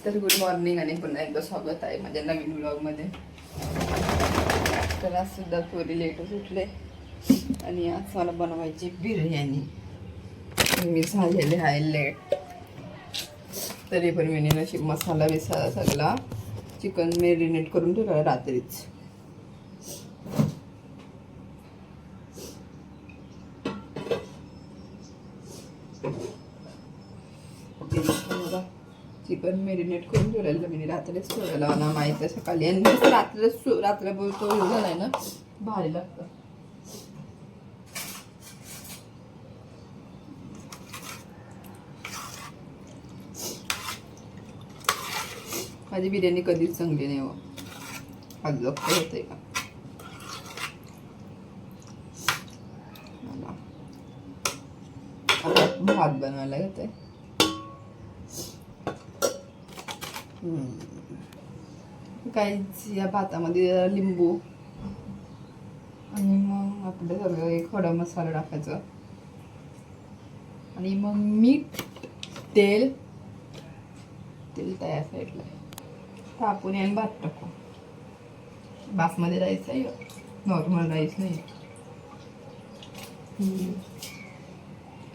तर good morning आणि पुन्हा एकदा स्वागत आहे माझ्या नवीन व्लॉगमध्ये. तर आज सुद्धा थोडी लेटच उठले आणि आज मला बनवायची बिर्याणी. मी झालेले आहे लेट, तरी पण मी नशीब मसाला बिसाला सगळा चिकन मॅरिनेट करून ठेवला रात्रीच. चिकन मॅरिनेट करून ठेवलेलं मी रात्रीच ठेवलेला ना, माहीत आहे सकाळी. आणि रात्र बोलतो एवढं नाही ना, भारी लागतं. माझी बिर्याणी कधीच चांगली नाही हो, आज लक्ष होतंय का. भात बनवायला घेते. काय या भातामध्ये लिंबू आणि मग आपलं सगळं एक खडा मसाला टाकायचा आणि मग मीठ, तेल तयार साईडला टाकून आणि भात टाकू. बासमती राईस आहे, नॉर्मल राईस नाही.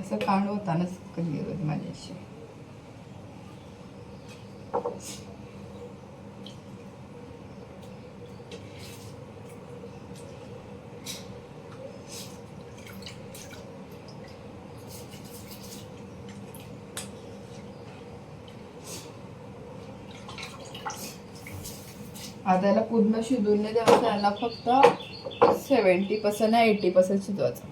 असं कांड होतानाच कधी माझ्याशी. आता याला पूर्ण शिजवून नाही द्यावं, त्याला फक्त 70% 80% शिजवायचं.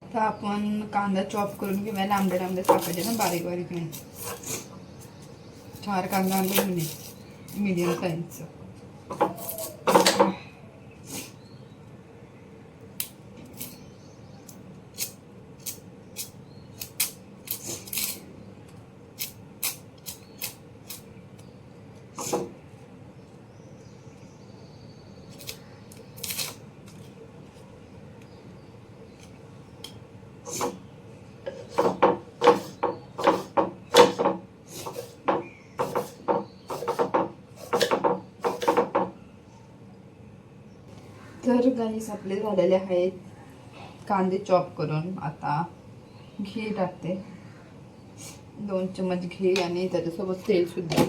आता आपण कांदा चॉप करून किंवा लांबडे लांबडे टाकायचे ना, बारीक बारीक नाही. 4 कांदा आणले मी, मीडियम साईजचं. तर गाईस आपले झालेले आहेत कांदे चॉप करून. आता घी टाकते, 2 चमच घी आणि त्याच्यासोबत तेल सुद्धा.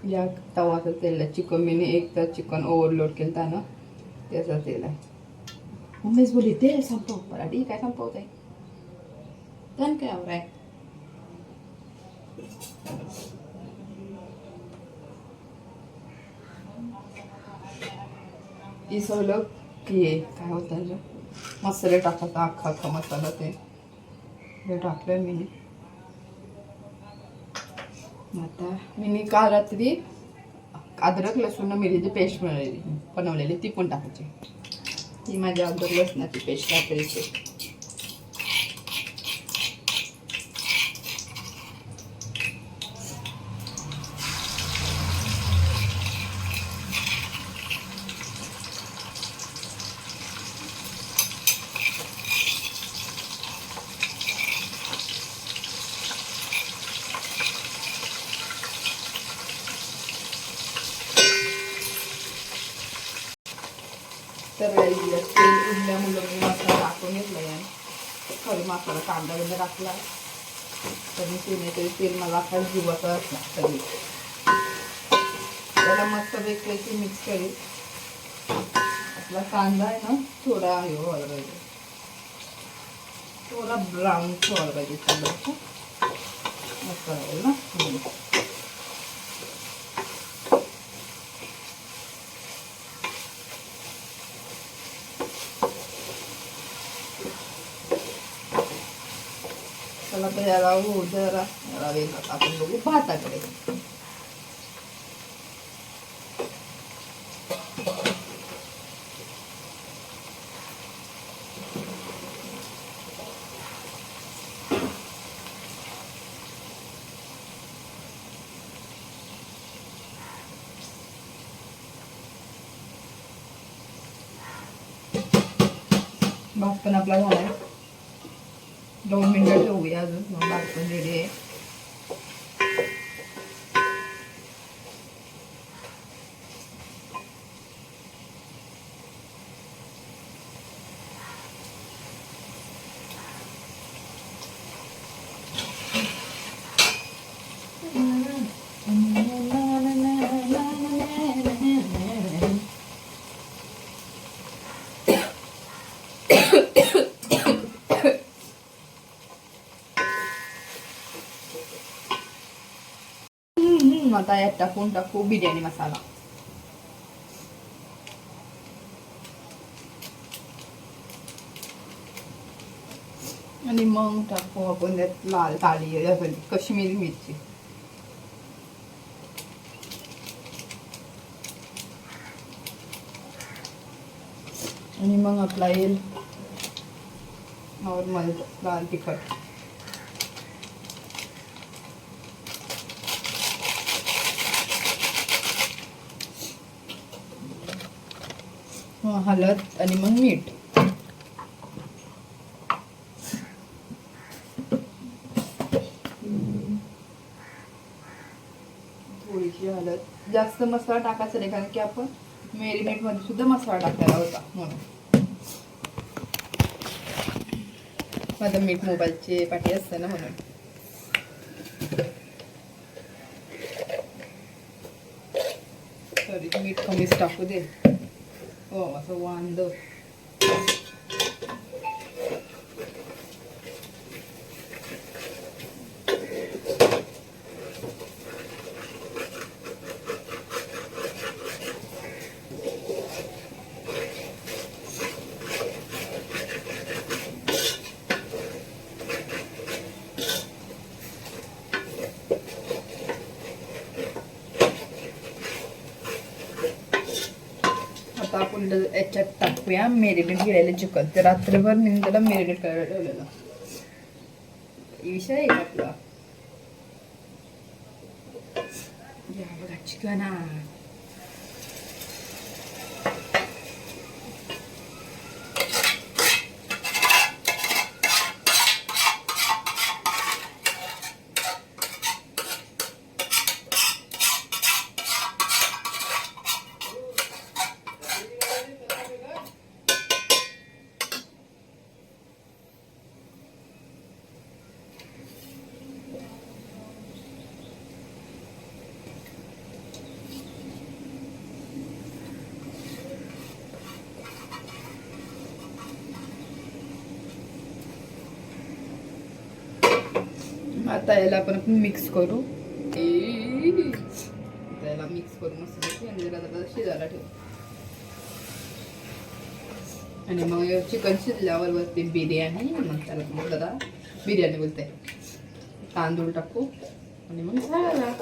या तवाचं तेल आहे. चिकन मी एक तर चिकन ओव्हरलोड केलं ना, त्याचं तेल आहे. मम्मीच बोली तेल संपव. पराठी काय संपवत आहे, तन काय आवर आहे. इसवलं की काय होतं, मसाले टाकायचा अख्खा मसाला ते टाकलं मी. आता मी काल रात्री अद्रक लसूण मिरची पेस्ट बनवलेली ती पण टाकायची. ही माझ्या अद्रक लसणाची पेस्ट टाकायची. तर तेल उडल्यामुळं मी मसाला टाकून घेतला आहे. खरी मसाला कांदा बिंदा टाकला तर मी तेल मला काय जीवाचं असला तरी त्याला मस्त वेगळी मिक्स करेल. आपला कांदा आहे ना, थोडा हे व्हायला पाहिजे, थोडा ब्राऊन व्हायला पाहिजे कांदा मस्त राहील ना. चला तर याला हो जरा याला वेळ आपण बघू भाताकडे. भात पण आपला झालाय. 2 मिनिटं ठेवूया अजून, मग भात पण रेडी आहे. आता यात टाकू बिर्याणी मसाला. आणि मग टाकू आपण त्यात लाल काळी काश्मीरी मिरची. आणि मग आपला येईल नॉर्मल लाल तिखट. हळद आणि मग मीठ. थोडीशी हळद. जास्त मसाला टाकायचा नाही, कारण की आपण मेरीनेट मध्ये सुद्धा मसाला टाकायला होता म्हणून. माझं मीठ मोबाईलची पाठी असते ना म्हणून. तरी मीठ कमीच टाकू दे. हो असं वांद. आता आपण याच्यात टाकूया मेरिनेट केलेलं चिकन. ते रात्रभर मी त्याला मेरिनेट करायला ठेवलेलं. विषय आहे आपला. बघा चिकन. आता याला आपण मिक्स करू. त्याला मिक्स करू मस्त आणि जरा शिजायला ठेवू. आणि मग चिकन शिजल्यावर वरती बिर्याणी. मग त्याला मग जरा बिर्याणी बोलते तांदूळ टाकू आणि मग झाला.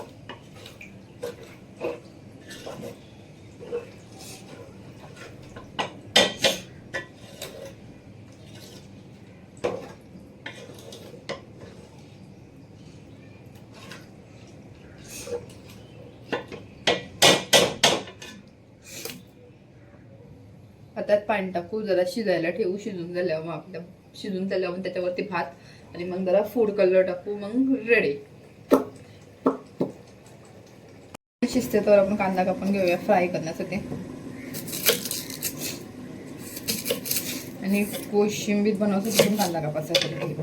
त्यात पाणी टाकू, जरा शिजायला ठेवू. शिजून झाल्यावर त्याच्यावरती भात आणि मग जरा फूड कलर टाकू. मग रेडी. शिजते तर आपण कांदा कापून घेऊया फ्राय करण्यासाठी. आणि कोशिंबीर बनवण्यासाठी पण कांदा कापायसाठी.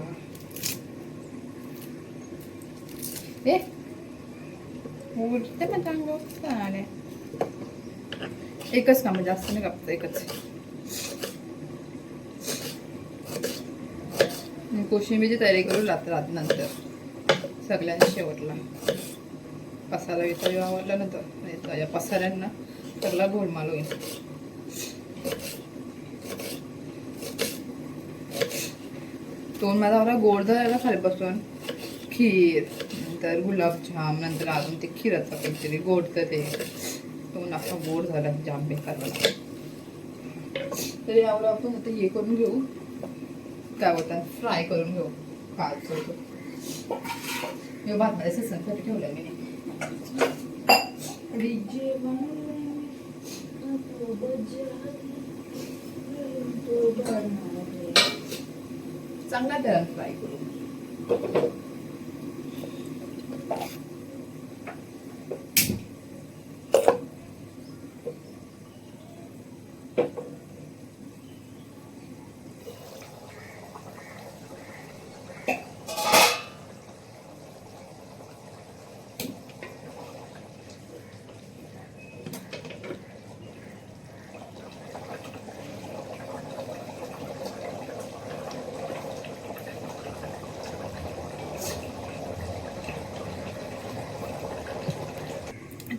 एकच काम, जास्त नाही कापत, एकच. कोशिंबीरची तयारी करू रात्र नंतर सगळ्यांनी शेवटला. पसारा विसारी आवडला नंतर नाही या पसाऱ्यांना सगळा गोलमाल होईल. तोंड माझा मला गोड झाला खालीपासून. खीर, नंतर गुलाबजाम, नंतर अजून ते खीराचा काहीतरी गोड. तर ते तोंड असा गोड झाला जाम बेकार झाला. तर यावर आपण आता हे करून घेऊ, काय बोलतात, फ्राय करून घेऊ. काय भात मध्ये ससाठी ठेवलाय मी. चांगला त्याला फ्राय करू.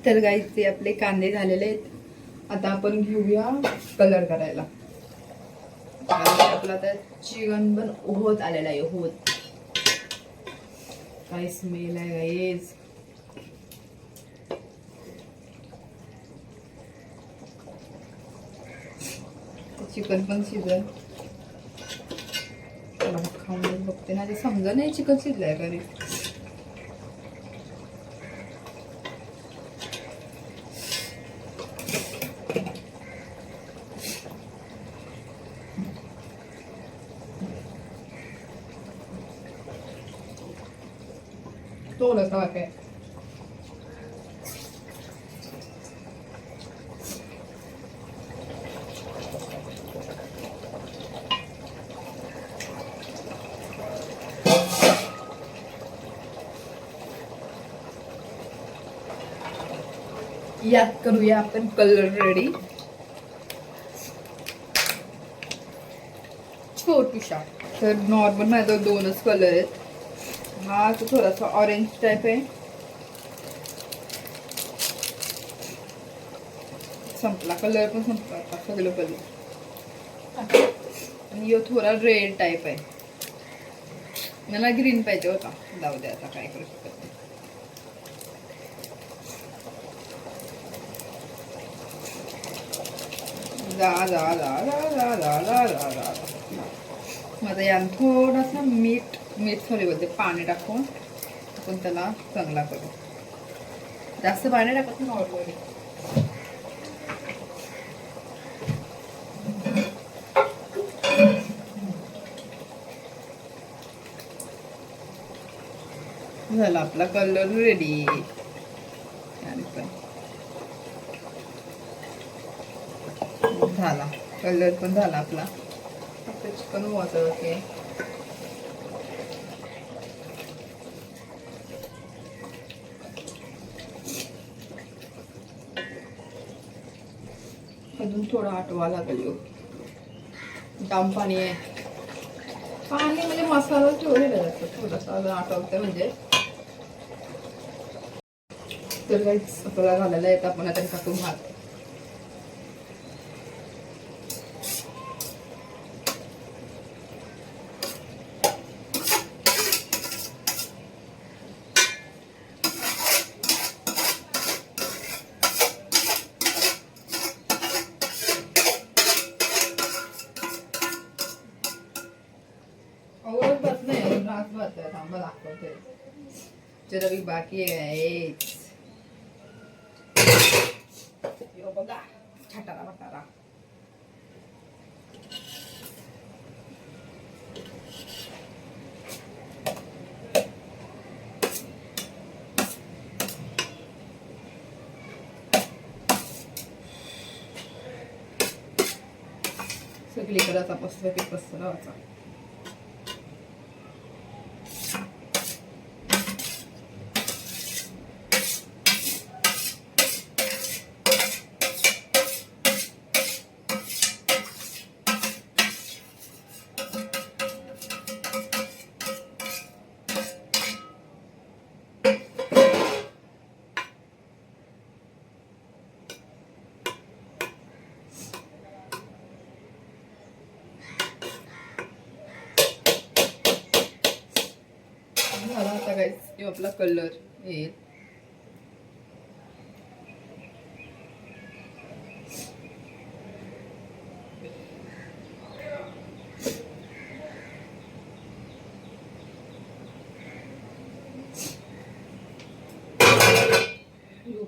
तर गाईस ते आपले कांदे झालेले आहेत. आता आपण घेऊया कलर करायला. आपला तर चिकन पण होत आलेला आहे. होत काय स्मेल आहे गाईस. चिकन पण शिजल. खाऊन बघते ना, ते समजा नाही चिकन शिजलंय का रे. थोडंसं वाटाय. यात करूया आपण कलर रेडी. छोटूशा. तर नॉर्मल माझ्या दोनच कलर आहेत. हा तो थोडासा ऑरेंज टाइप आहे. संपला कलर पण संपला आता सगळं कलर. आणि यो थोडा रेड टाइप आहे. मला ग्रीन पाहिजे होता. जाऊ दे आता काय करू शकत नाही. जा जा जा जा जा जा जा जा जा. माझं यान थोडासा मीठ सॉरी बोलते पाणी टाकून आपण त्याला चांगला करू. जास्त पाणी टाकत नॉर्मली. झाला आपला कलर रेडी. झाला कलर पण झाला आपला. फक्त चिकन वॉटर ओके. अजून थोडा आटवा लागेल. जाम पाणी आहे. पाणी म्हणजे मसाला ठेवलेला जातो. थोडासा अजून आटवते म्हणजे. तर काहीच आपल्याला घालायला येतं. आपण आता टाकून भात. थांबा दाखवते. जरा मी बाकी आहे. बघा छटारा बटारा. सगळीकडे आता मस्तपैकी पसरवायचा. झाला आता काय आपला कलर येईल.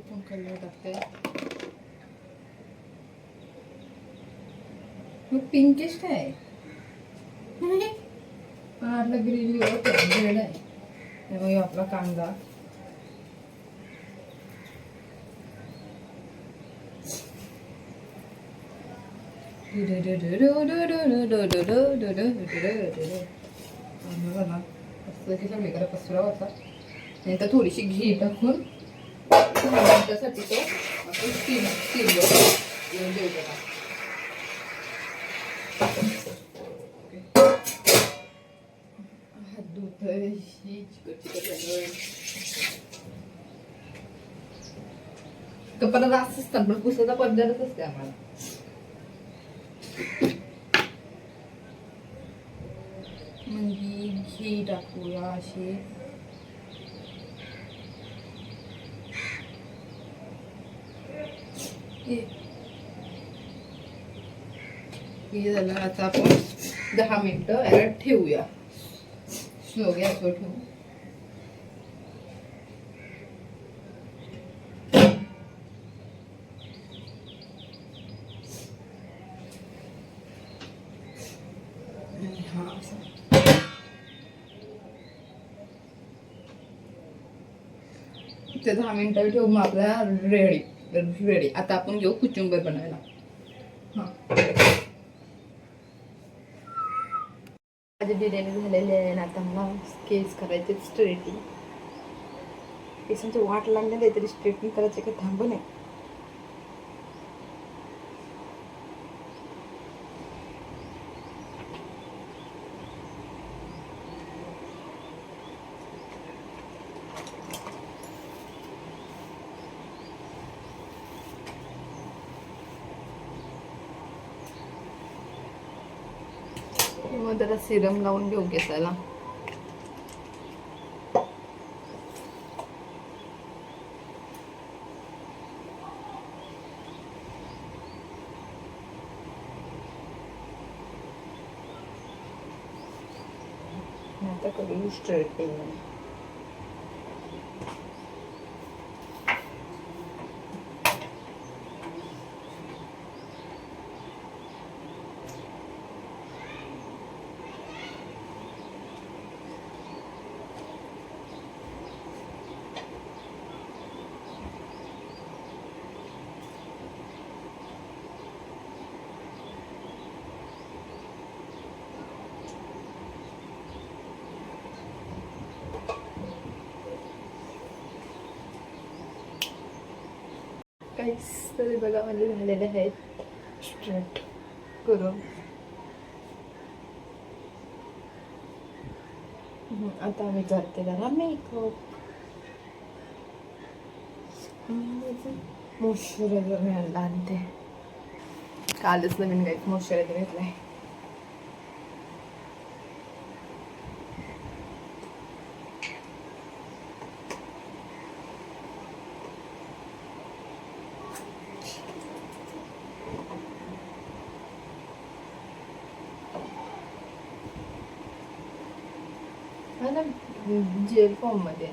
पण कलर टाकते. पिंकिश काय आपला ग्रेव्ही रेड आहे. त्यामुळे आपला कांदा सगळीकडे पसरा होता. नंतर थोडीशी घी टाकून त्यासाठी तो स्टीम देऊ टाका. हात धुतोय कपडा जास्त असतात पण पुसाचा पडदारच असते आम्हाला. म्हणजे घी टाकूया अशी. हे झालं. आता आपण 10 मिनिटं याला ठेवूया. स्लो गॅसवर ठेवू. ते 10 मिनिटं ठेवू. मग आपल्याला रेडी. आता आपण घेऊ कुचुंबर बनवायला. माझी बिर्याणी झालेली आहे आणि आता मला केस करायचे स्ट्रेटिंग. केसांची वाट लागणार आहे तरी स्ट्रेटिंग करायचे काही थांब नाही. मग जरा सिरम लावून घेऊ केसाला. आता करू स्ट्रेटिंग. काहीच तरी बघा म्हणजे झालेले आहेत स्ट्रेट करून. आता मी करते जरा मेकअप. मॉइश्चरायझर मी आणते. कालच नवीन काही मॉइश्चरायझर घेतलाय. जेल फॉर्म मध्ये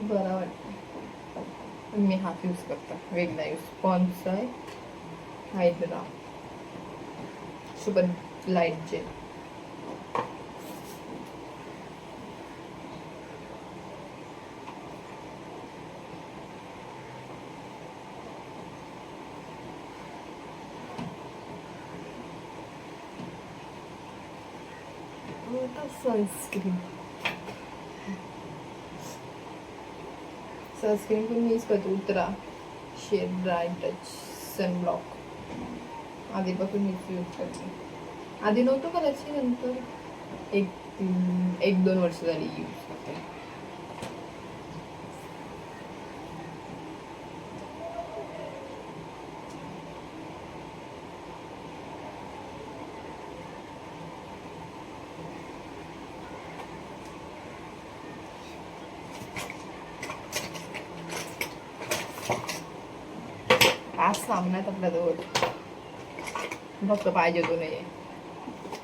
बरा वाटतं. मी हाफ यूज करता. वेगळा यूज स्पॉन्ज आहे. Hydra super light gel. Sunscreen पण मी यूज करते. उतरा शेड ड्राय टच सनब्लॉक आधीपासून मीच यूज करते. आधी नव्हतं करायची. नंतर 1-2 वर्ष झाली यूज करते. आज सामन्यात आपल्याजवळ फक्त पाहिजे तो नाही आहे.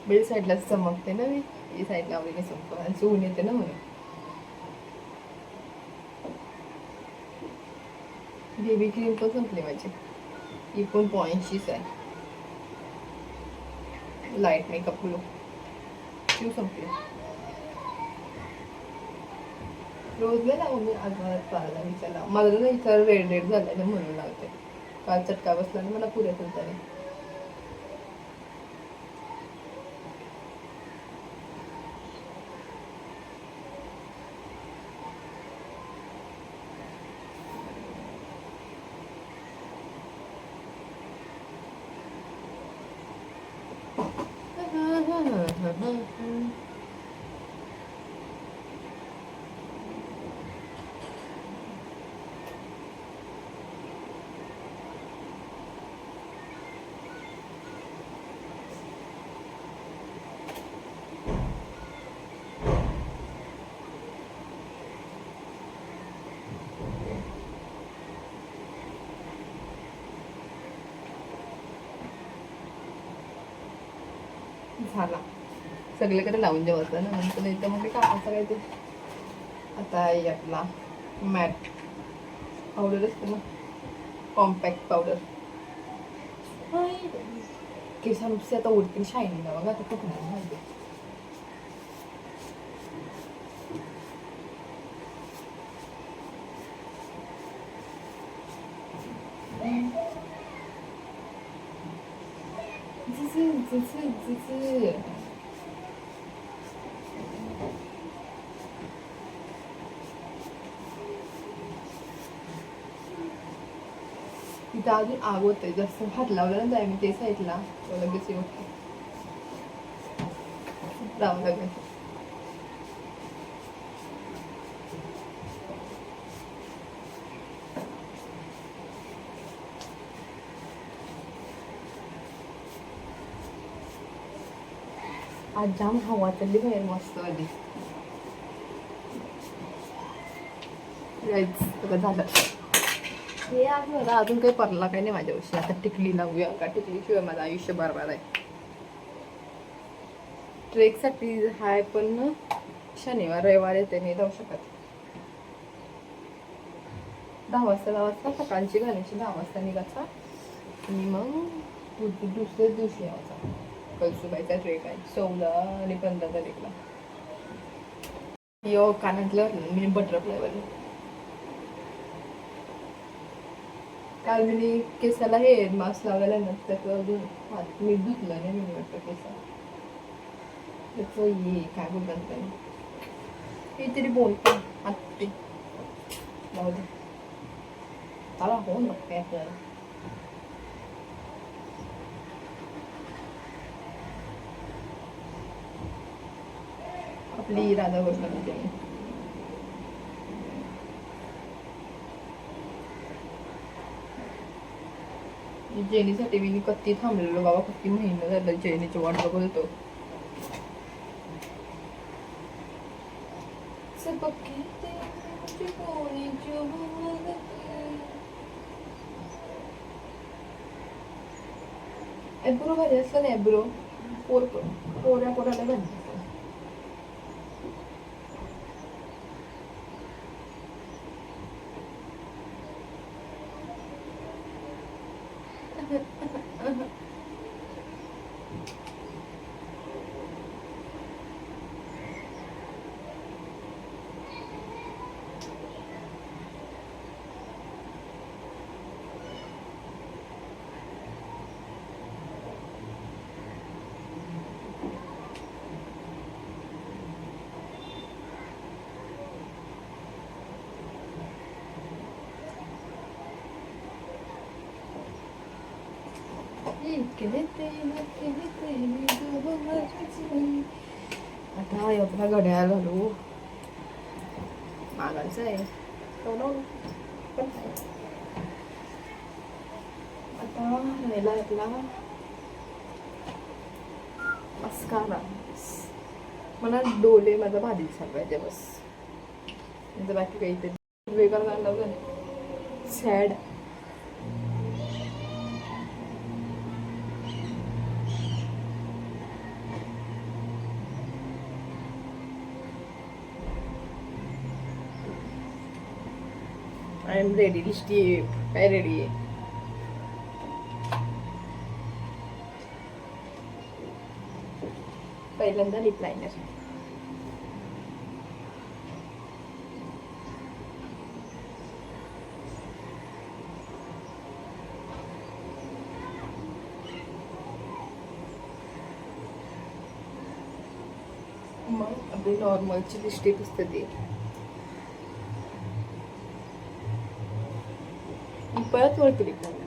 बेल साईडला चमकते ना. मी ही साईडला आवडीने संपतो आणि चून येते ना म्हणून. बेबी क्रीम पण संपली माझी. ही पण 0.80च आहे. Light makeup look. शिव संपले. रोज गेला मम्मी आज मला पाहायला विचारला मला ना विचार रेड झालेलं म्हणून लावते. काल चटका बसला ना मला पुऱ्या तुमच्याने. झाला सगळीकडे लावून जेवायचं ना नंतर नाही तर मग कापायचं काय ते. आता आहे आपला मॅट पावडर असते ना कॉम्पॅक्ट पावडर. केस आमचे आता उडतील शायनिंग बघा आता खूप नाही. तिथं अजून आग होते जास्त हात लावला ना मी ते साईडला लगेच येऊ लावून लागेल. आज जाम हवा चालली बाहेर मस्त आधी झालं हे आज मला अजून काही पडला काही नाही माझ्याविषयी. आता टिकली लावूया का टिकलीशिवाय माझं आयुष्य बरबाद आहे. ट्रेकसाठी हाय पण शनिवार रविवार येते नाही जाऊ शकत. 10 वाजता सकाळची घालायची 10 वाजता निघायचा आणि मग दुसऱ्याच दिवशी यायचा. कळसुबाईचा ट्रेक आहे 14 आणि 15 तारीखला. यो कानातलं मी बटरफ्लायवर काल मी केसाला हे मास्क लावायला नसतं अजून मी धुतलं नाही मी वाटतं केसा त्याचं ये काय बोलतात हे तरी बोलतो आत्ते जाऊ दे चला हो नक्की आपल्याला. आपली राधा गोष्ट जेनीसाठी मी कत्ती थांबलेलो बाबा किती महिना झालं जेनीची वाट बघत होतो. एब्रो भारी असलं ना एब्रो पोऱ्या पोराला घालतो. आता एवढा घड्याळ घालू मागायचं आहे आता राहिला आपला मस्कारा. मला डोले माझा भारी सांगायचे बस नंतर बाकी काहीतरी वेगळं लागलं सॅड. आय एम रेडी दिसती काय रेडी आहे. पहिल्यांदा लिप लायनर. मग आपली नॉर्मलची लिपस्टिक असते ती परत वरती लिप लायनर.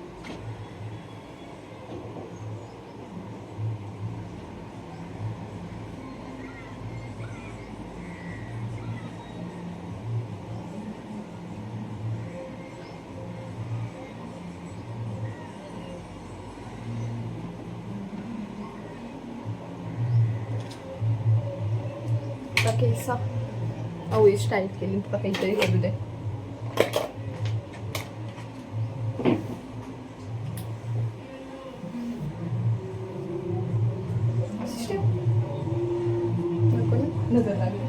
केसा आवडी स्टाईल केली तुला काहीतरी करू दे. नजर लागली.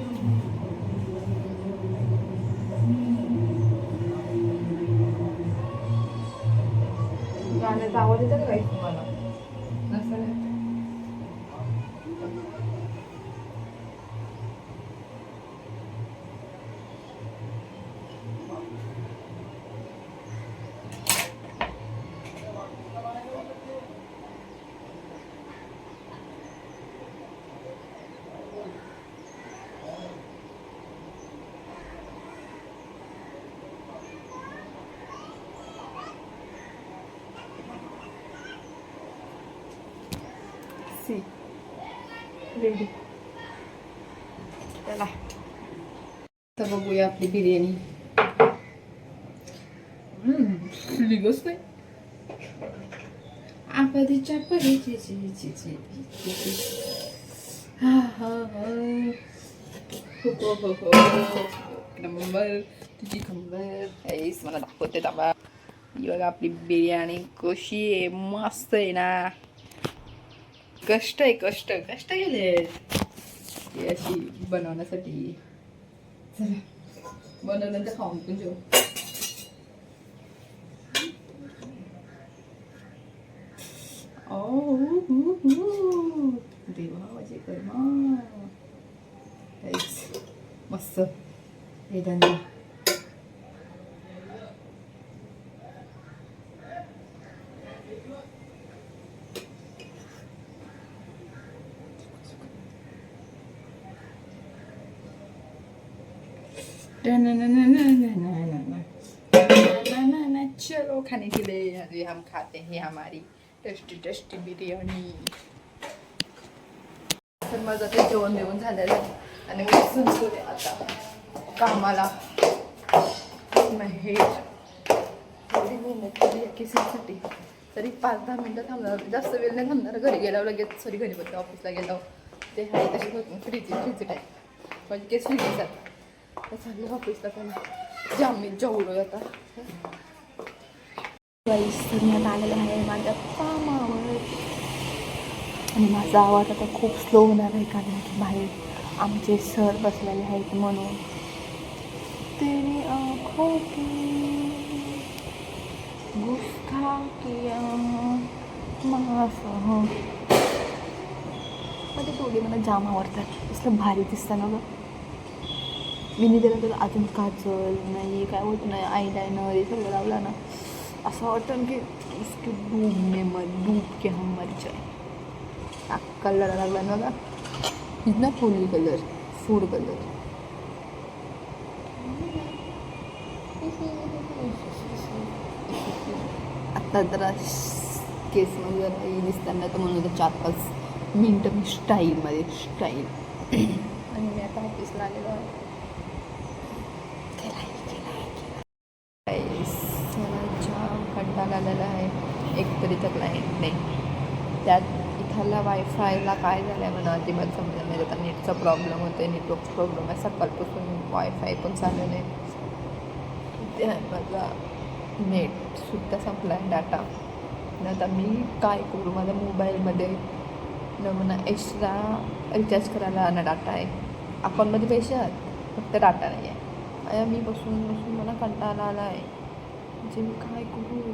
गाण्याचा आवाज येतो का काही तुम्हाला? असं नाही. See ready. चला तर बघूया आपली बिर्याणी. लिगोच नाही आपलीच्या परिचय. नंबर तुझी खंबर ऐस मला दाखवते दाबा. ही बघा आपली बिर्याणी कशी आहे. मस्त आहे ना. कष्ट केले अशी बनवण्यासाठी. चला बनवल्यानंतर खाऊन पण जेव. देवा माझे कर्मा. मस्त हे धंदा. चलो खाने के लिए अभी हम खाते हैं हमारी टेस्टी बिर्याणी. तर माझं ते जेवण बिवून झालेलं आहे आणि मी सुरू आता कामाला. नाही एवढी मेहनत केली केसांसाठी तरी 5-10 मिनटं थांबणार. जास्त वेळ नाही थांबणार. घरी गेल्यावर लगेच सॉरी घरी बघते ऑफिसला गेल्यावर ते आहे तशी होत फ्रीज टाईप म्हणजे केस फ्रीज चाललं ऑफिसला पण जामीन जेवढं आता. तर मी आता आलेलं आहे माझ्या कामावर आणि माझा आवाज आता खूप स्लो होणार आहे कारण की बाहेर आमचे सर बसलेले आहेत म्हणून. तेरी आँखों की गुस्ताखियाँ माफ हो. मध्ये थोडी मला जाम आवडतात. असलं भारी दिसतं ना गं. मी त्याला तर अजून काजल नाही काय होत नाही आयलायनर हे सगळं लावला ना असं वाटतं की इसके डूब के हम मर जाए. कलर लागला ना का इतना फुल कलर फूड कलर. आता जरा केसमध्ये जरा दिसताना तर म्हणून 4-5 मिनटं मी स्टाईल आणि मी आता ऑफिसला आलेलो आहे. कंटाळा आलेला आहे. एक तरी तर क्लायंट नाही त्यात इथला वायफायला काय झालं आहे म्हणा अजिबात समजा नाही. आता नेटचा प्रॉब्लेम होतो आहे. नेटवर्क प्रॉब्लेम आहे. सकाळपासून वायफाय पण चालू नाही. ते माझा नेटसुद्धा संपला आहे डाटा. आता मी काय करू. माझ्या मोबाईलमध्ये न म्हणा एक्स्ट्रा रिचार्ज करायला ना डाटा आहे. अकाउंटमध्ये पैसे आहेत फक्त डाटा नाही आहे. मी बसून मला कंटाळा आला आहे. म्हणजे मी काय करू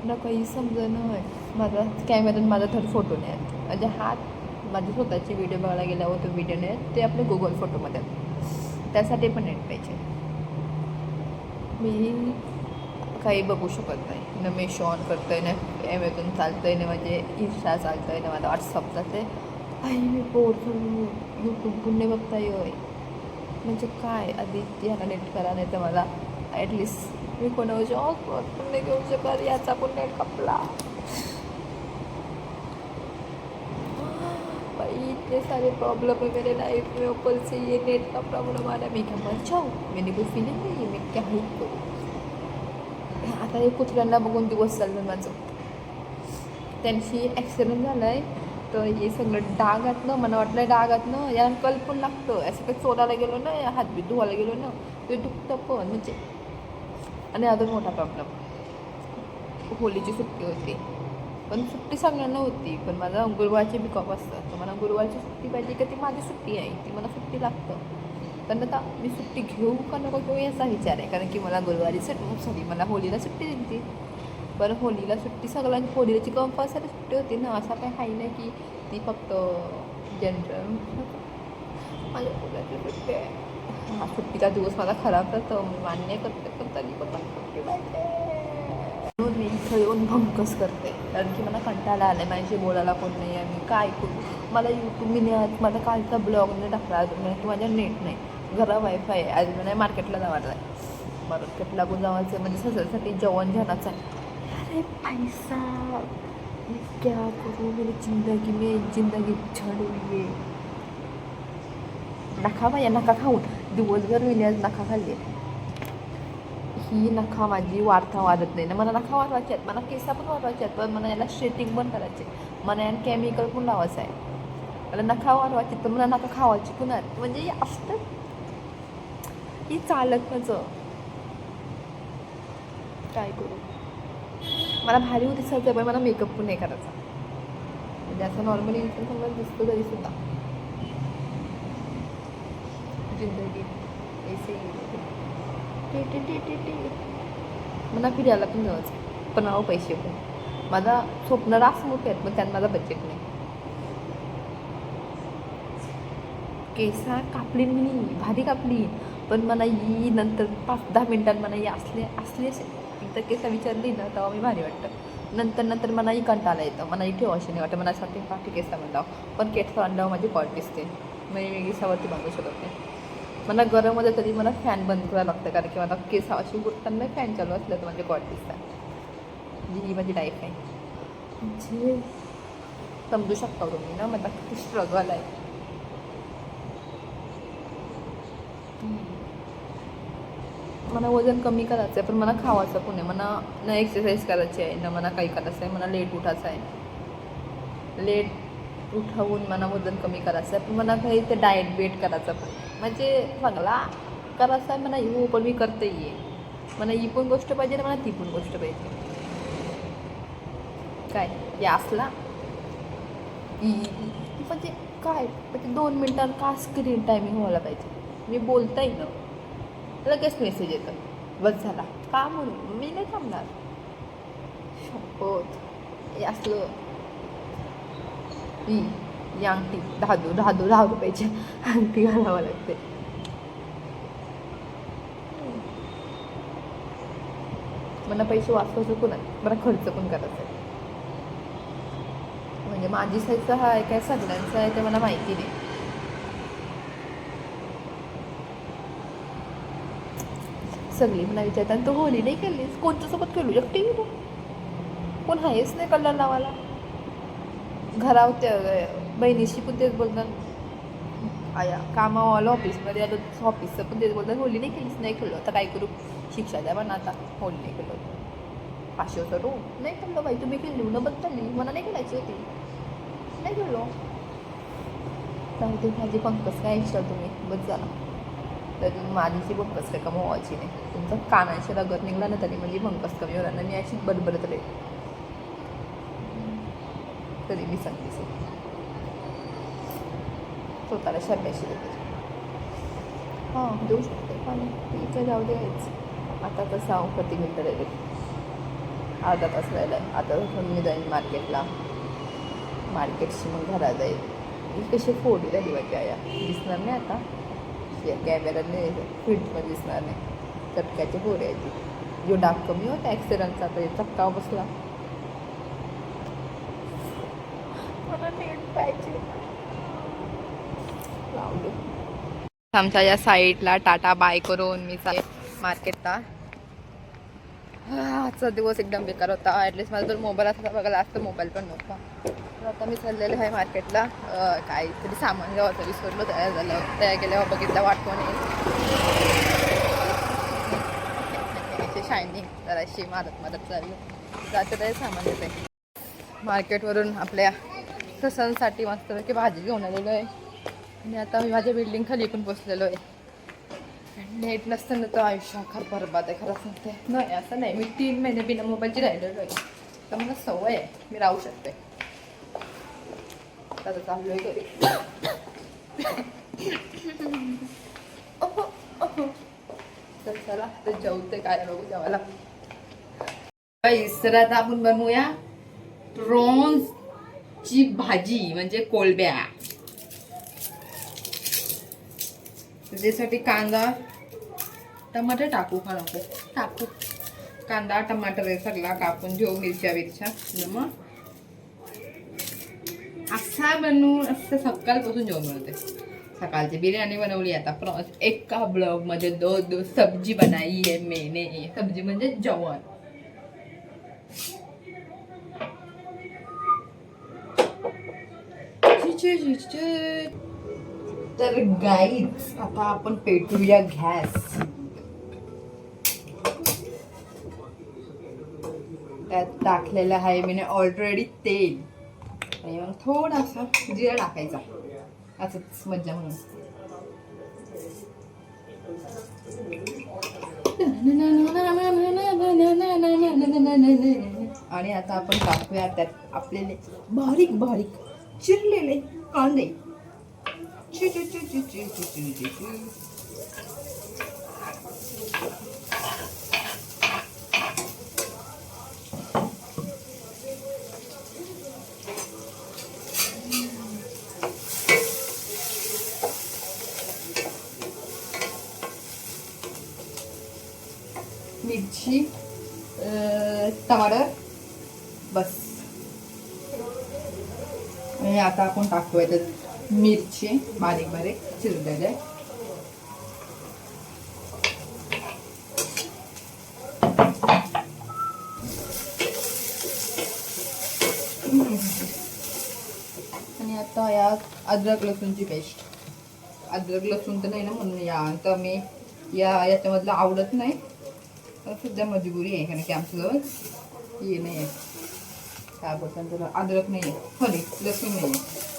ना काही समजणं आहे. माझा कॅमेऱ्यात माझा फोटो नाही आहेत. माझे हात माझी स्वतःची व्हिडिओ बघायला गेल्यावर तो व्हिडिओ नाही ते आपले गुगल फोटोमध्ये त्यासाठी पण नेट पाहिजे. मी काही बघू शकत नाही, न मेशो ऑन करतं आहे, ना ॲमेझॉन चालतं आहे, ना माझे इंस्टा चालतं आहे, ना माझा व्हॉट्सअप चालतं आहे. आई मी बोर झालो, यूट्यूब पण नाही बघता येय. म्हणजे काय आधी याला नेट करा, नाही तर मला ॲटलिस्ट मी कोणाच्या हॉस्पॉट पण नाही घेऊ शकत, याचा पण नेट कपला. भाई इतने सारे प्रॉब्लम है मेरे लाइफ में, ऊपर से ये नेट का प्रॉब्लम आ रहा है. मैं क्या मर जाऊँ? मैंने कोई फीलिंग नहीं है, मैं क्या ही करूँ. आता हे कुत्र्यांना बघून दिवस चाललं माझं. त्यांची ॲक्सिडेंट झाला आहे, तर हे सगळं डागातनं मला वाटलं डागातनं या कल पण लागतं. असं काही चोरायला गेलो ना, हातबीत धुवायला गेलो ना, ते दुखतं पण म्हणजे. आणि अजून मोठा प्रॉब्लेम, होलीची सुट्टी होती, पण सुट्टी सगळ्यांना होती, पण माझा गुरुवारचे बिकॉप असतं, तर मला गुरुवारची सुट्टी पाहिजे का ती माझी सुट्टी आहे, ती मला सुट्टी लागतं. पण आता मी सुट्टी घेऊ का नको घेऊ याचा विचार आहे, कारण की मला गुरुवारी सॉरी मला होलीला सुट्टी दिली होती. पण होलीला सुट्टी सगळ्यांची, होलीची कंपल्सरी सुट्टी होती ना, असा काही आहे नाही की ती फक्त जनरल. माझ्या मुलाची सुट्टी आहे. हा सुट्टीचा दिवस मला खराब जातो, मान्य करते, पण तरी पण मला सुट्टी पाहिजे. म्हणून मी इथं येऊन भंकस करते, कारण की मला कंटाळा आला आहे, माझ्याशी बोलायला कोण नाही आहे. मी काय करू? मला यूट्यूब मी नाही, माझा कालचा ब्लॉग नाही टाकला अजून, की माझ्या नेट नाही, घरा वायफाय आहे, अजून नाही मार्केटला जायचं आहे, मार्केटला लागून जायचं आहे, म्हणजे सगळ्यासाठी जेवण घेण्याचं आहे. अरे पैसा क्या करूँ, मेरी जिंदगी छड़ हुई है. नखा माझ्या नका खाऊन दिवसभर मी आज नखा खाल्ले. ही नखा माझी वाढता वाढत नाही ना, मला नखा वाढवायचे आहेत, मला केसा पण वाढवायचे आहेत, पण मला याला स्ट्रेटिंग पण करायचे, मला यानं केमिकल पण लावायचं आहे. मला नखा वाढवायची तर मला नका खावायची पुन्हा, म्हणजे असतं ही चालत माझं. काय करू? मला भारी दिसायचं, पण मला मेकअप पण नाही करायचा, म्हणजे असं नॉर्मली इन्सान समजा दिसतो तरी सुद्धा. जिंदगी ऐसे मला फिरायला पण जायचं, पण नाव पैसे पण. माझा स्वप्न रास मोठे आहेत, पण त्यांना माझा बजेट नाही. केसा कापली मी भारी कापली, पण मला ही नंतर 5-10 मिनिटात मला ही असले एकदा केसा विचारली ना तेव्हा मी भारी वाटतं. नंतर मला ही कंटाळा येतं, मला इथे ठेवायची नाही वाटतं, मला असं वाटते पाठी केसा बांधावं, पण केस बांधावं माझी कॉट दिसते, मी केसावरती बांधू शकत नाही. मला गरममध्ये तरी मला फॅन बंद करायला लागतं, कारण की मला केस अशी उठताना फॅन चालू असलं तर माझे कॉट दिसतात. म्हणजे ही माझी लाईफ आहे, म्हणजे समजू शकता तुम्ही ना मला किती स्ट्रगल आहे. मला वजन कमी करायचं आहे, पण मला खावायचं पण आहे, मला ना एक्सरसाइज करायची आहे, ना मला काही करायचं आहे, मला लेट उठायचं आहे, लेट उठवून मला वजन कमी करायचं आहे, पण मला काही ते डाएट वेट करायचं पण, म्हणजे सगळा करायचं आहे मला. हो पण मी करते ये, मला ही पण गोष्ट पाहिजे ना, मला ती पण गोष्ट पाहिजे. काय हे असला म्हणजे काय, म्हणजे 2 मिनटांना का स्क्रीन टायमिंग व्हायला पाहिजे. मी बोलता येईल लगेच मेसेज येतं, बस झाला का म्हणून मी नाही थांबणार. शपथ हे असलं. ही अंगठी 10 रुपयाची अंगठी घालावं लागते. मला पैसे वाचवायचं पण आहे, मला खर्च पण करायचा आहे. म्हणजे माझी साईज हा आहे काय सगळ्यांचा आहे ते मला माहिती नाही. सगळी मला विचारतात तू होली नाही केलीस, कोणच्यासोबत खेळू एकटी गेलो, कोण आहेच नाही कलर लावायला. घरावर बहिणीशी पण तेच बोलतात, आया कामावाला ऑफिसमध्ये आलो, ऑफिसचं पण तेच बोलतात होली नाही केलीस, नाही खेळलो, आता काय करू, शिक्षा द्या म्हणा, आता होली नाही खेळलो 500 करू, नाही खेळलो बाई, तुम्ही खेळली न बदलली, मला नाही खेळायची होती, नाही खेळलो. त्यामुळे माझी पंकज काय इच्छा तुम्ही बस झाला, तर माझीची पंकज काय कमवायची नाही. तुमचा कानाची रगत निघला ना तरी म्हणजे पंकज कमी होणार ना, मी अशी बडबडत राहील तरी मी सांगते स्वतःला शब्याशी देते. हां देऊ शकते, पण ठीक आहे जाऊ द्यायच. आता कसं प्रति मिनटं राहिले, अर्धा तास राहिला आहे. आता मी जाईन मार्केटला, मार्केटशी मग घरात जाईल, कशी फोडी झाली बघा या दिसणार नाही आता या कॅमेराने फिल्डमध्ये दिसणार नाही चटक्याची फोडी आहे ती जो डाग कमी होता ॲक्सिडेंटचा आता चक्का बसला मला नीट पाहिजे लावलो आमच्या या साईडला टाटा बाय करून मी मार्केटला आजचा दिवस एकदम बेकार होता ॲटलिस्ट माझा जर मोबाईल असा बघायला असता मोबाईल पण नव्हता तर आता मी चाललेलं आहे मार्केटला काहीतरी सामान घ्यावं विसरलो तयार झालं तयार केल्यावर बघितलं वाटतो नाही शायनिंग जराशी मारत चालली जाते तरी सामान येते मार्केटवरून आपल्या सणांसाठी मस्तपैकी भाजी घेऊन आलेलो आहे आणि आता मी माझ्या बिल्डिंग खाली पण पोचलेलो आहे नेट नसताना तर आयुष्य अख्खा बरबाद आहे खरंच नसते नाही असं नाही मी 3 महिने बिना मोबाईलची राहिलेलो आहे तर मला सवय आहे मी राहू शकते आता चाललो आहे घरी तर चला तर जेवते काय बघू जेवायला तर आता आपण बनवूया प्रॉन्सची भाजी म्हणजे कोलब्या त्याच्यासाठी कांदा टमाटर टाकू का नको टाकू कांदा टमाटर हे सगळा कापून घेऊ मिरच्या मग असा बनवून असं सकाळपासून जेवण बनवते सकाळची बिर्याणी बनवली आता प्रॉन्स एका ब्लॉग मध्ये दो सब्जी बनाई है मैंने सब्जी म्हणजे जेवण तर गाईज आता आपण पेटूया गॅस त्यात टाकलेलं आहे मी ऑलरेडी तेल आणि मग थोडासा जिरा टाकायचा असंच मज्जा म्हणून आणि आता आपण टाकूया त्यात आपल्याला बारीक बारीक चिरलेले कांदे मिरची टमाटर बस आणि आता आपण टाकूया त्यात मिरची बारीक बारीक चिरलेले आणि आता यात अद्रक लसूणची पेस्ट अद्रक लसूण तर नाही ना म्हणून या तर मी याच्यामधलं आवडत नाही तर सध्या मजबुरी आहे कारण की आमच्याजवळ हे नाही आहे काय बोलतात त्याला अद्रक नाही आहे सॉरी लसूण नाही आहे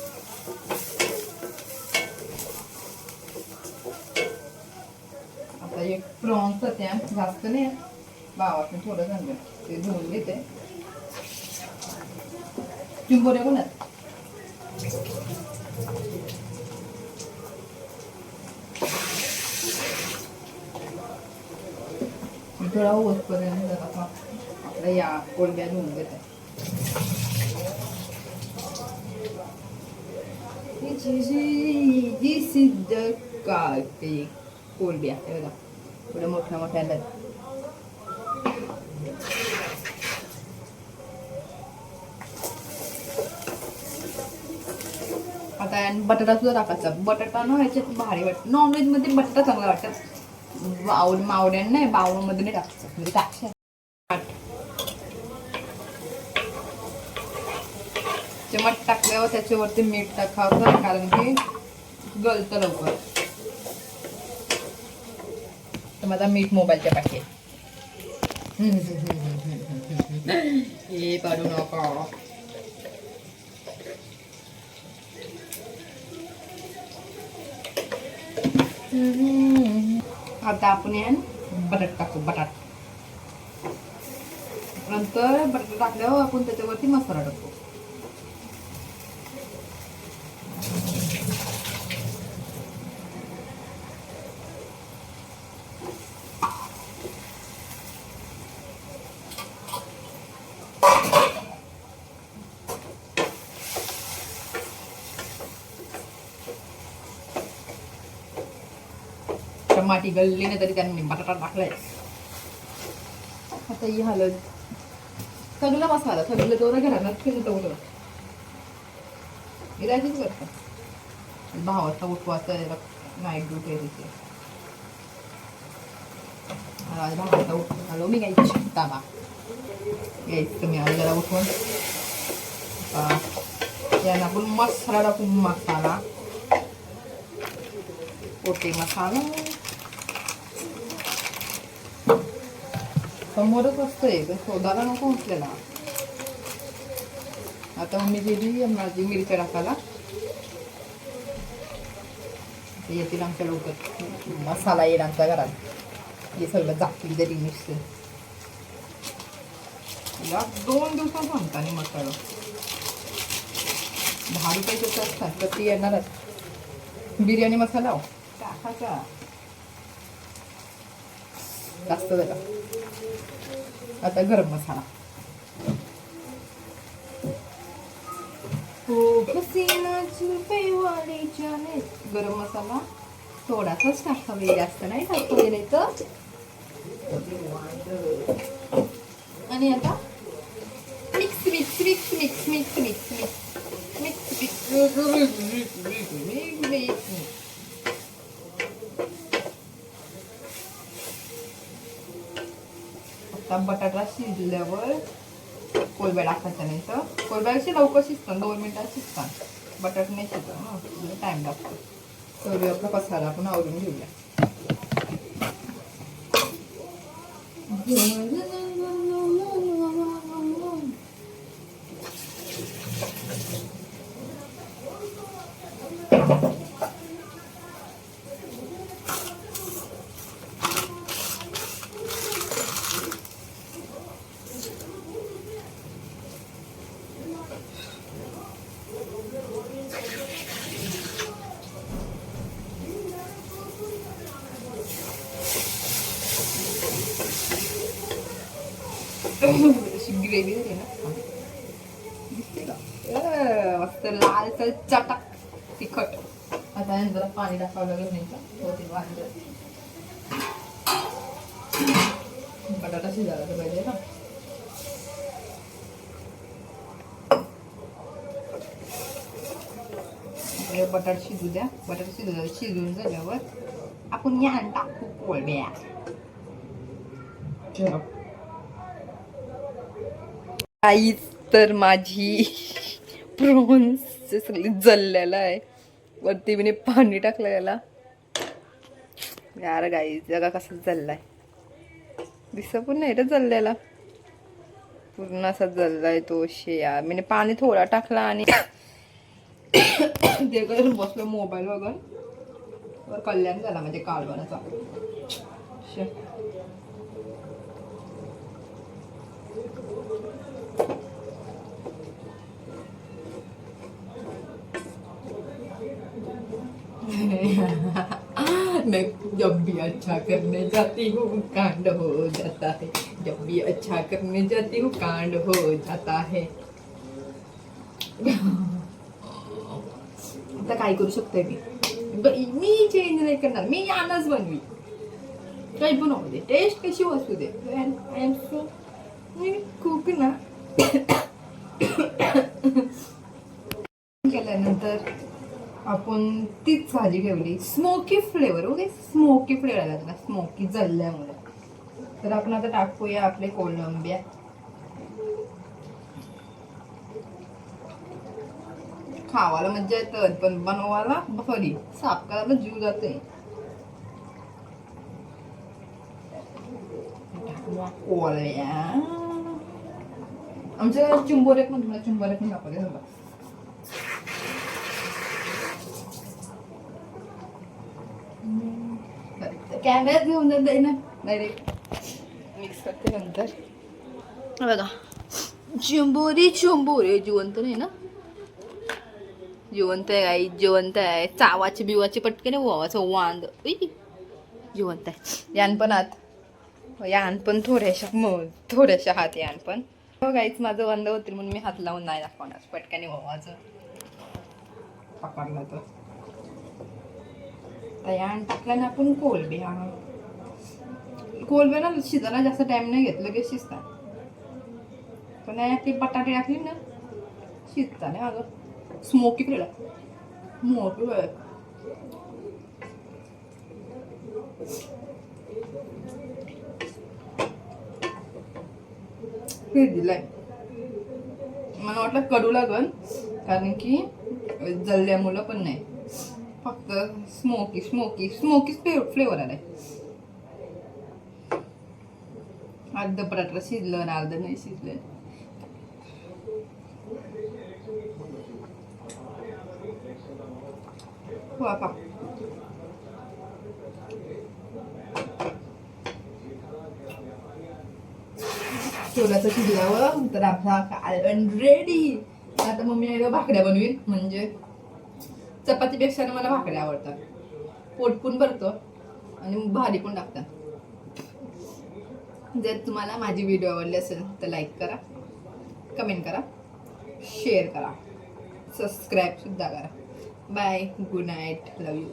आता एक प्रॉन्स त्या जास्त नाही भावातून थोडं झालं ते धुवून घेते चिंबोऱ्या कोणात थोडा होतपर्यंत आपल्या या कोलब्या धुवून घेते सिद्ध काटे कोलब्या हे बघा थोड्या मोठ्या मोठ्या आता बटाटा सुद्धा टाकायचा बटाटा ना ह्याच्यात भारी वाटत नॉनव्हेज मध्ये बटाटा चांगला वाटत मावड्यान नाही बावमध्ये नाही टाकायचं म्हणजे टाकशा चमट टाकल्यावर त्याच्यावरती मीठ टाकावं कारण की गलतं लवकर तर माझा मीठ मोबाईलच्या पाठी हे पाडू नका आता आपण यान बटाट टाकू बटाट नंतर बटाटा टाकल्यावर आपण त्याच्यावरती मसाला टाकू टमाटी गळली नाही तरी त्यांनी बटाटा टाकलाय. आता ही हळद सगळं मसाला सगळं तेवढं घरात फिरत तेवढं इरायचीच करतं. भावाचा उठवाचा नाईट ड्युटी आहे तिथे. भावाचा उठून आलो मी घ्यायची शकता बा घ्यायचं मी आज जरा उठवून यांना आपण मसाला टाकून मसाला पोटे मसाला समोरच असतंय पण शोधायला नको आपल्याला. आता मम्मी गेली माझी मिरच्या टाकायला येतील आमच्या लवकर. मसाला येईल आमच्या घरात हे सगळं जातील तरी मिक्स 2 दिवसात सांगता आणि मसाला 10 रुपयाचे असतात तर ती येणारच. बिर्याणी मसाला टाकायचा जास्त झाला. आता गरम मसाला गरम मसाला थोडासाच टाकावे जास्त नाही टाकावे नाही तर. आणि आता mix mix mix mix mix mix mix mix. आता बटाटा शिजल्यावर कोलब्या टाकायच्या नाही तर कोलब्या अशी लवकर शिजतात 2 मिनिटात शिजतात. बटाटा नाही शिजत ना टाइम लागतो. तर आपला पसारा आपण आवरून घेऊया. ग्रेव्ही झाली ना दिसते का मस्त लाल चटक तिखट. आता जरा पाणी टाकावं लागेल नाही का 2-3 वाजले. बटाटा शिजायला तर पाहिजे ना. बटाटा शिजू द्या. बटाटा शिजून झाल्यावर आपण यान टाकू कोळब्या. आईच तर माझी प्रॉन्स सगळी जळलेला आहे. वरती मी पाणी टाकलं याला. यार गाईज जगा कसं जळलाय दिसत पण नाही रे जळलेला पूर्ण असा जळलाय तो शे. यार मी पाणी थोडा टाकला आणि ते करून बसलो मोबाईल बघून. वर कल्याण झाला म्हणजे कालवणाचा. मैं जब भी अच्छा करने जाती हूँ कांड हो जाता है. जब भी अच्छा करने जाती हूँ कांड हो जाता है. आता काय करू शकते मी चेंज नाही करणार. मी यानच बनवी काही बनवू दे टेस्ट कशी असू दे. आय एम सो कुक ना. केल्यानंतर आपण तीच भाजी ठेवली smoky flavour. Okay smoky flavour आला त्याला स्मोकी जळल्यामुळे. तर आपण आता टाकूया आपले कोलंब्या. खावायला मज्जा येतं पण बनवायला सॉरी साफ करायला जीव जाते. कोलंब्या आमच्या चिंबोरेक म्हणून चिंबोरेक दाखवते सगळं. कॅमेऱ्यात घेऊन जात ना डायरेक्ट मिक्स करते नंतर. बघा चिंबोरी चिंबोरे जिवंत नाही ना. जिवंत आहे आई जिवंत आहे. चावाची बिवाची पटकन वावाचं वांद जिवंत आहे. यान पण आत यान पण थोड्याशा हात यान पण गाईच माझं वांद होतील म्हणून मी हात लावून नाही दाखवणार. पटकन वावाचं पकडलं तर तयान टाकला ना आपण कोलंबी. कोलंबी ना शिजायला जास्त टाइम नाही घेत, लगेच शिजतात. पण ती बटाटे टाकली ना शिजता नाही अगं. स्मोकी फ्लेवर मोठी वेळ हे दिलंय. मला वाटलं कडू लागल, कारण की जळल्यामुळं पण नाही, फक्त स्मोकी स्मोकी स्मोकी फ्लेवर आलाय. अर्ध बटाटा शिजलं आणि अर्ध नाही शिजलं. हो आता छोल्याचं शिजल्यावर तर आपला कालवण रेडी. आता मम्मी एकदा भाकऱ्या बनवीन, म्हणजे चपातीपेक्षा मला भाकऱ्या आवडतात. पोट पण भरतं आणि भारी पण लागतात. जर तुम्हाला माझी व्हिडिओ आवडली असेल तर लाईक करा, कमेंट करा, शेअर करा, सबस्क्राईब सुद्धा करा. Bye, good night, love you.